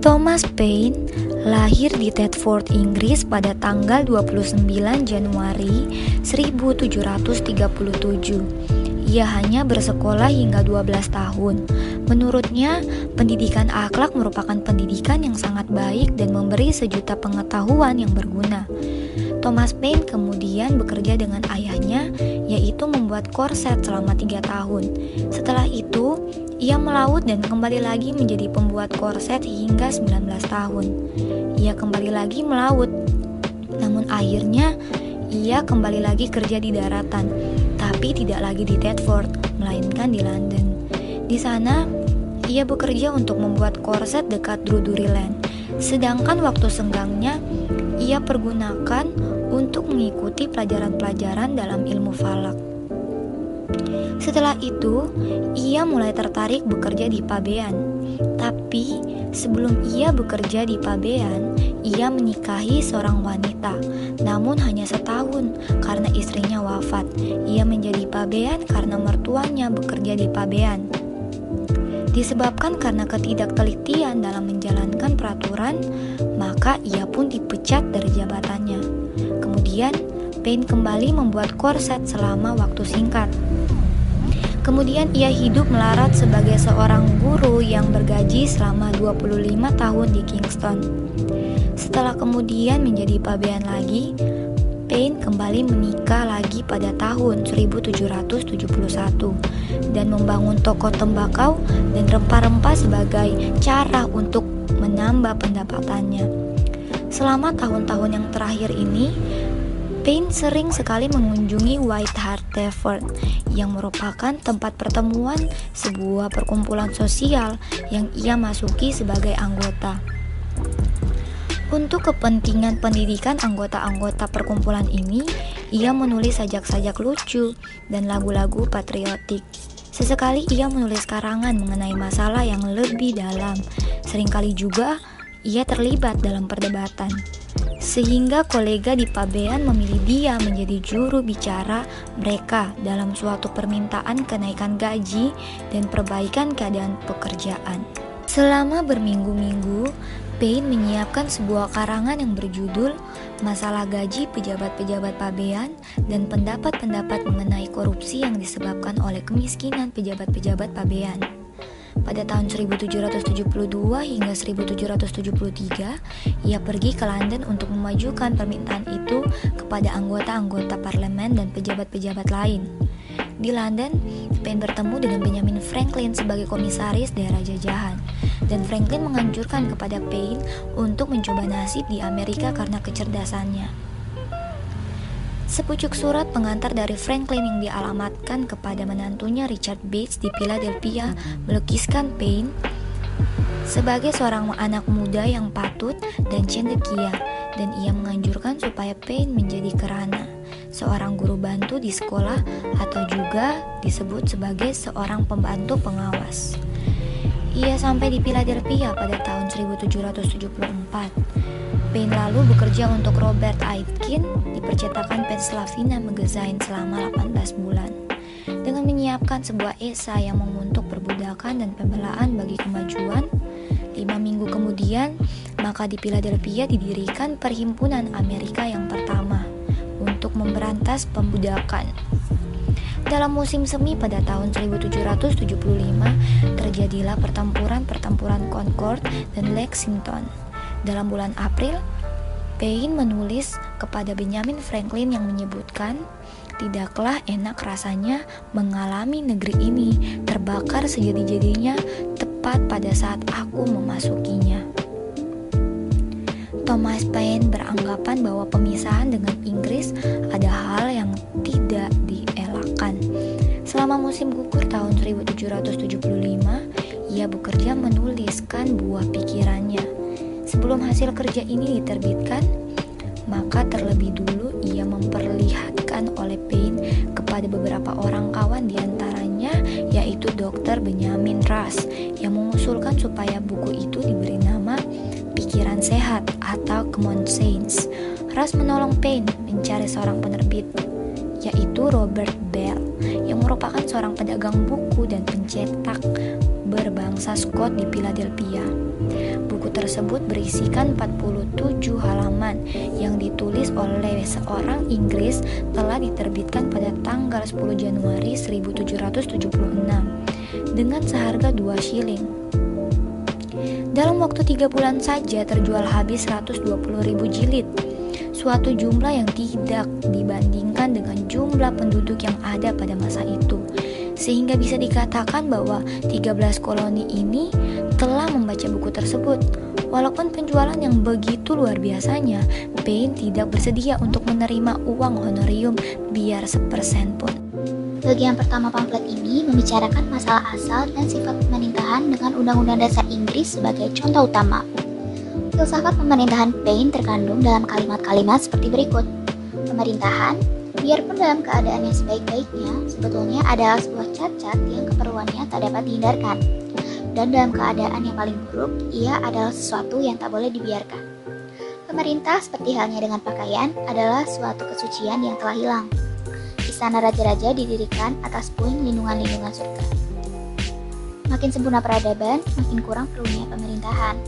Thomas Paine lahir di Thetford, Inggris pada tanggal 29 Januari 1737. Ia hanya bersekolah hingga 12 tahun. Menurutnya, pendidikan akhlak merupakan pendidikan yang sangat baik dan memberi sejuta pengetahuan yang berguna. Thomas Paine kemudian bekerja dengan ayahnya, yaitu membuat korset selama 3 tahun. Setelah itu, ia melaut dan kembali lagi menjadi pembuat korset hingga 19 tahun. Ia kembali lagi melaut, namun akhirnya ia kembali lagi kerja di daratan, tapi tidak lagi di Thetford, melainkan di London. Di sana, ia bekerja untuk membuat korset dekat Drury Lane, sedangkan waktu senggangnya ia pergunakan untuk mengikuti pelajaran-pelajaran dalam ilmu falak. Setelah itu, ia mulai tertarik bekerja di pabean. Tapi sebelum ia bekerja di pabean, ia menikahi seorang wanita, namun hanya setahun karena istrinya wafat. Ia menjadi pabean karena mertuanya bekerja di pabean. Disebabkan karena ketidaktelitian dalam menjalankan peraturan, maka ia pun dipecat dari jabatannya. Kemudian, Paine kembali membuat korset selama waktu singkat. Kemudian ia hidup melarat sebagai seorang guru yang bergaji selama 25 tahun di Kingston. Setelah kemudian menjadi pabean lagi, Paine kembali menikah lagi pada tahun 1771 dan membangun toko tembakau dan rempah-rempah sebagai cara untuk menambah pendapatannya. Selama tahun-tahun yang terakhir ini, Paine sering sekali mengunjungi White Hart Tavern yang merupakan tempat pertemuan sebuah perkumpulan sosial yang ia masuki sebagai anggota. Untuk kepentingan pendidikan anggota-anggota perkumpulan ini, ia menulis sajak-sajak lucu dan lagu-lagu patriotik. Sesekali ia menulis karangan mengenai masalah yang lebih dalam. Seringkali juga ia terlibat dalam perdebatan, sehingga kolega di pabean memilih dia menjadi juru bicara mereka dalam suatu permintaan kenaikan gaji dan perbaikan keadaan pekerjaan. Selama berminggu-minggu, Paine menyiapkan sebuah karangan yang berjudul Masalah Gaji Pejabat-Pejabat Pabean dan pendapat-pendapat mengenai korupsi yang disebabkan oleh kemiskinan pejabat-pejabat pabean. Pada tahun 1772 hingga 1773, ia pergi ke London untuk memajukan permintaan itu kepada anggota-anggota parlemen dan pejabat-pejabat lain. Di London, Paine bertemu dengan Benjamin Franklin sebagai komisaris daerah jajahan, dan Franklin menganjurkan kepada Paine untuk mencoba nasib di Amerika karena kecerdasannya. Sepucuk surat pengantar dari Franklin yang dialamatkan kepada menantunya Richard Bates di Philadelphia melukiskan Paine sebagai seorang anak muda yang patut dan cendekia, dan ia menganjurkan supaya Paine menjadi kerana, seorang guru bantu di sekolah, atau juga disebut sebagai seorang pembantu pengawas. Ia sampai di Philadelphia pada tahun 1774. Paine lalu bekerja untuk Robert Aitken di percetakan Pennsylvania Magazine selama 18 bulan dengan menyiapkan sebuah esai yang mengutuk perbudakan dan pembelaan bagi kemajuan. 5 minggu kemudian, maka di Philadelphia didirikan Perhimpunan Amerika yang pertama untuk memberantas pembudakan. Dalam musim semi pada tahun 1775, terjadilah pertempuran Concord dan Lexington. Dalam bulan April, Paine menulis kepada Benjamin Franklin yang menyebutkan, "Tidaklah enak rasanya mengalami negeri ini terbakar sejadi-jadinya tepat pada saat aku memasukinya." Thomas Paine beranggapan bahwa pemisahan dengan Inggris ada hal yang tidak dielakkan. Selama musim gugur tahun 1775, ia bekerja menuliskan buah pikirannya. Sebelum hasil kerja ini diterbitkan, maka terlebih dulu ia memperlihatkan oleh Paine kepada beberapa orang kawan diantaranya, yaitu Dr. Benjamin Rush, yang mengusulkan supaya buku itu diberi nama Pikiran Sehat atau Common Sense. Rush menolong Paine mencari seorang penerbit yaitu Robert Bell, yang merupakan seorang pedagang buku dan pencetak berbangsa Skot di Philadelphia. Buku tersebut berisikan 47 halaman yang ditulis oleh seorang Inggris, telah diterbitkan pada tanggal 10 Januari 1776 dengan seharga 2 shilling. Dalam waktu 3 bulan saja terjual habis 120.000 jilid, suatu jumlah yang tidak dibandingkan dengan jumlah penduduk yang ada pada masa itu, sehingga bisa dikatakan bahwa 13 koloni ini telah membaca buku tersebut. Walaupun penjualan yang begitu luar biasanya, Paine tidak bersedia untuk menerima uang honorium biar sepersen pun. Bagian pertama pamflet ini membicarakan masalah asal dan sifat pemerintahan dengan Undang-Undang Dasar Inggris sebagai contoh utama. Filsafat pemerintahan Paine terkandung dalam kalimat-kalimat seperti berikut. Pemerintahan, biarpun dalam keadaan yang sebaik-baiknya, sebetulnya adalah sebuah cacat yang keperluannya tak dapat dihindarkan. Dan dalam keadaan yang paling buruk, ia adalah sesuatu yang tak boleh dibiarkan. Pemerintah, seperti halnya dengan pakaian, adalah suatu kesucian yang telah hilang. Istana raja-raja didirikan atas puing lindungan-lindungan surga. Makin sempurna peradaban, makin kurang perlunya pemerintahan.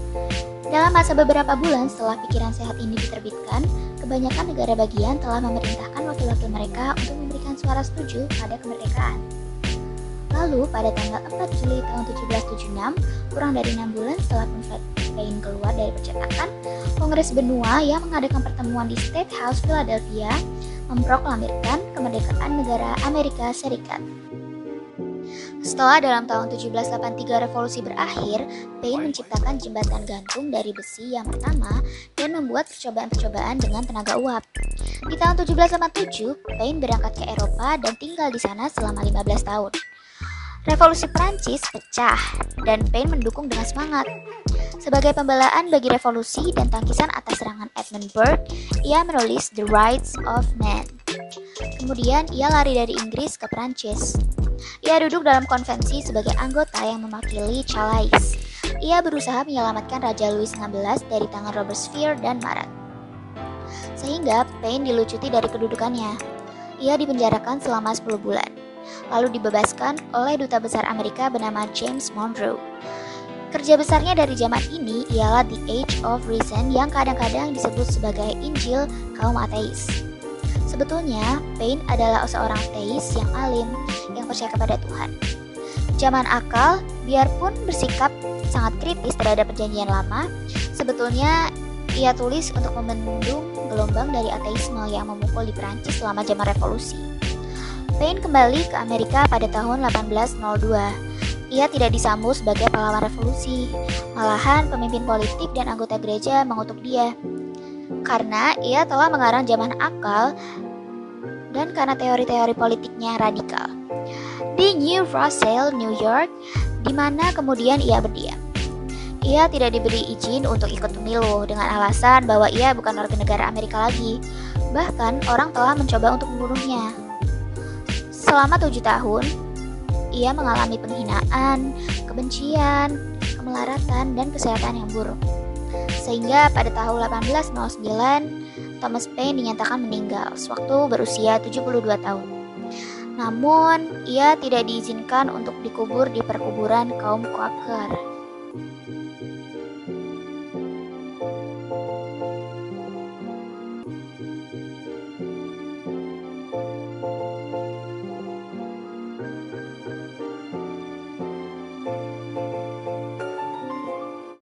Dalam masa beberapa bulan setelah pikiran sehat ini diterbitkan, kebanyakan negara bagian telah memerintahkan wakil-wakil mereka untuk memberikan suara setuju pada kemerdekaan. Lalu, pada tanggal 4 Juli tahun 1776, kurang dari 6 bulan setelah pamflet Paine keluar dari percetakan, Kongres Benua yang mengadakan pertemuan di State House, Philadelphia, memproklamirkan kemerdekaan negara Amerika Serikat. Setelah dalam tahun 1783 revolusi berakhir, Paine menciptakan jembatan gantung dari besi yang pertama dan membuat percobaan-percobaan dengan tenaga uap. Di tahun 1787, Paine berangkat ke Eropa dan tinggal di sana selama 15 tahun. Revolusi Prancis pecah dan Paine mendukung dengan semangat. Sebagai pembelaan bagi revolusi dan tangkisan atas serangan Edmund Burke, ia menulis The Rights of Man. Kemudian ia lari dari Inggris ke Prancis. Ia duduk dalam konvensi sebagai anggota yang mewakili Calais. Ia berusaha menyelamatkan Raja Louis XVI dari tangan Robespierre dan Marat. Sehingga Paine dilucuti dari kedudukannya. Ia dipenjarakan selama 10 bulan, lalu dibebaskan oleh duta besar Amerika bernama James Monroe. Kerja besarnya dari zaman ini ialah The Age of Reason yang kadang-kadang disebut sebagai Injil kaum ateis. Sebetulnya, Paine adalah seorang ateis yang alim, yang percaya kepada Tuhan. Zaman akal, biarpun bersikap sangat kritis terhadap perjanjian lama, sebetulnya ia tulis untuk membendung gelombang dari ateisme yang memukul di Perancis selama zaman revolusi. Paine kembali ke Amerika pada tahun 1802. Ia tidak disambut sebagai pahlawan revolusi, malahan pemimpin politik dan anggota gereja mengutuk dia. Karena ia telah mengarang Zaman Akal dan karena teori-teori politiknya radikal. Di New Rochelle, New York, di mana kemudian ia berdiam. Ia tidak diberi izin untuk ikut pemilu dengan alasan bahwa ia bukan warga negara Amerika lagi. Bahkan orang telah mencoba untuk membunuhnya. Selama 7 tahun, ia mengalami penghinaan, kebencian, kemelaratan, dan kesehatan yang buruk. Sehingga pada tahun 1809, Thomas Paine dinyatakan meninggal sewaktu berusia 72 tahun. Namun, ia tidak diizinkan untuk dikubur di perkuburan kaum Quaker.